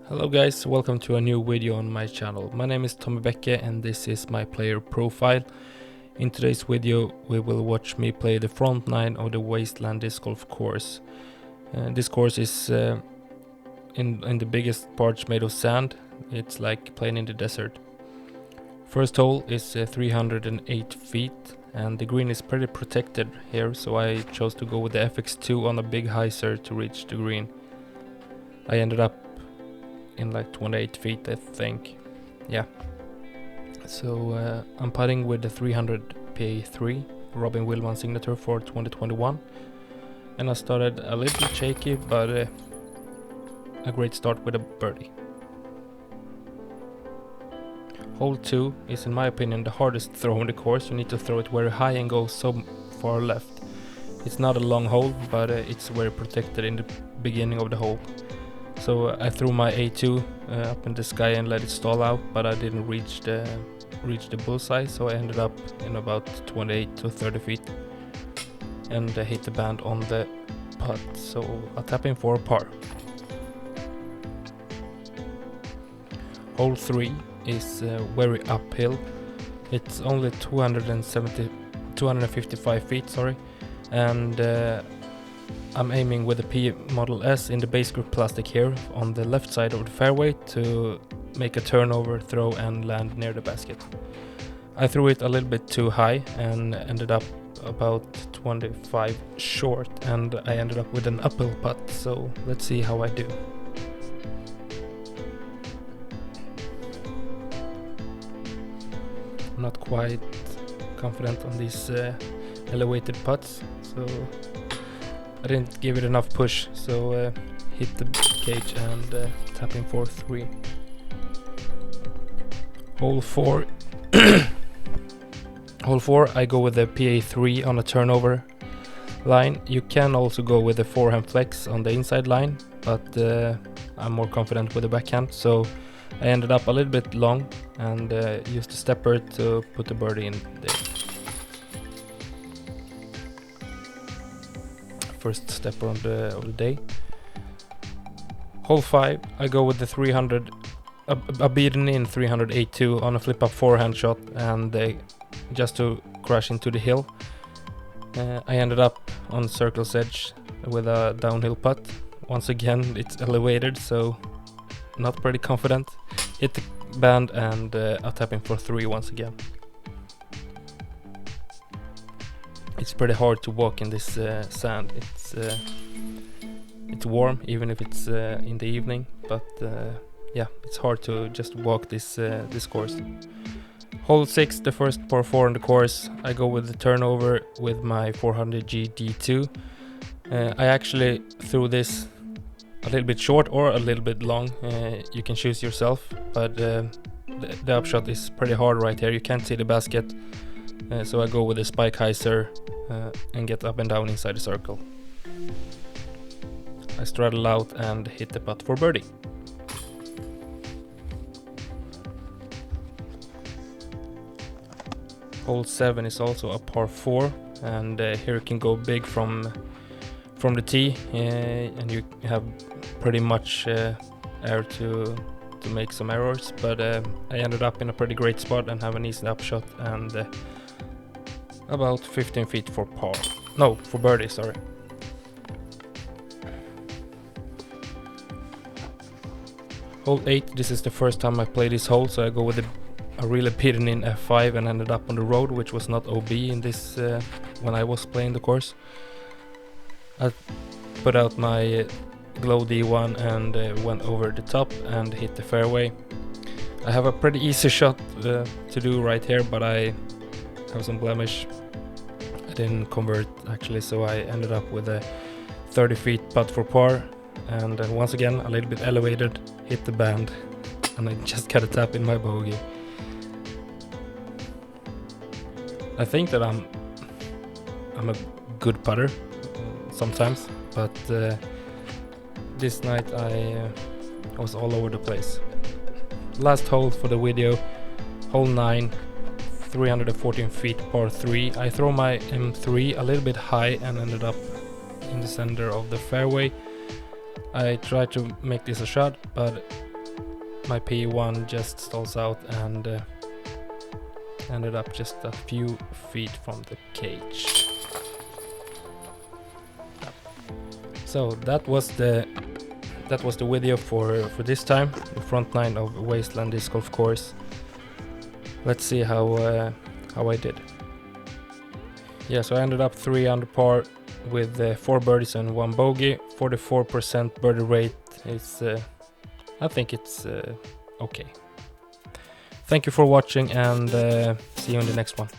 Hello guys, welcome to a new video on my channel. My name is Tommie Bäcke and this is my player profile. In today's video we will watch me play the front nine of the Wasteland Discgolf course. This course is in the biggest parts made of sand. It's like playing in the desert. First hole is 308 feet and the green is pretty protected here, so I chose to go with the FX2 on a big hyzer to reach the green. I ended up in like 28 feet, I think. Yeah. So I'm putting with the 300 PA3 Robin Willman signature for 2021, and I started a little shaky, but a great start with a birdie. Hole 2 is in my opinion the hardest throw in the course. You need to throw it very high and go so far left. It's not a long hole, but it's very protected in the beginning of the hole. So I threw my A2 up in the sky and let it stall out, but I didn't reach the bullseye, so I ended up in about 28 to 30 feet and hit the band on the putt, so I tap in for a par. Hole 3 is very uphill. It's only 255 feet, sorry, and I'm aiming with the P Model S in the base grip plastic here on the left side of the fairway to make a turnover throw and land near the basket. I threw it a little bit too high and ended up about 25 short, and I ended up with an uphill putt, so let's see how I do. I'm not quite confident on these elevated putts, so I didn't give it enough push, so hit the cage and tapping for 3. Hole 4. Hole 4, I go with the PA3 on a turnover line. You can also go with the forehand flex on the inside line, but I'm more confident with the backhand, so I ended up a little bit long and used the stepper to put the birdie in there. First stepper of the day. Hole 5, I go with the 300, a beaten in 382 on a flip up forehand shot, and just to crash into the hill. I ended up on circle's edge with a downhill putt. Once again, it's elevated, so not pretty confident. Hit the band and a tapping for 3 once again. It's pretty hard to walk in this sand. It's warm even if it's in the evening, but yeah, it's hard to just walk this course. Hole 6, the first par 4 on the course, I go with the turnover with my 400G D2. I actually threw this a little bit short or a little bit long. You can choose yourself, but the upshot is pretty hard right here. You can't see the basket. So I go with a spike hyzer and get up and down inside the circle. I straddle out and hit the putt for birdie. Hole 7 is also a par 4, and here you can go big from the tee, and you have pretty much air to make some errors, but I ended up in a pretty great spot and have an easy upshot and about 15 feet for par. No, for birdie, sorry. Hole 8, this is the first time I play this hole, so I go with a really beaten in F5 and ended up on the road, which was not OB in this when I was playing the course. I put out my glow D1 and went over the top and hit the fairway. I have a pretty easy shot to do right here, but I have some blemish. I didn't convert actually, so I ended up with a 30 feet putt for par, and once again a little bit elevated, hit the band, and I just got a tap in my bogey. I think that I'm a good putter sometimes, but this night I was all over the place. Last hole for the video, hole 9, 314 feet par 3. I throw my M3 a little bit high and ended up in the center of the fairway. I tried to make this a shot, but my P1 just stalls out and ended up just a few feet from the cage. So that was the video for this time, the front nine of Wasteland Disc Golf course. Let's see how I did. Yeah, so I ended up 3 under par with 4 birdies and 1 bogey. 44% birdie rate is, I think it's okay. Thank you for watching, and see you in the next one.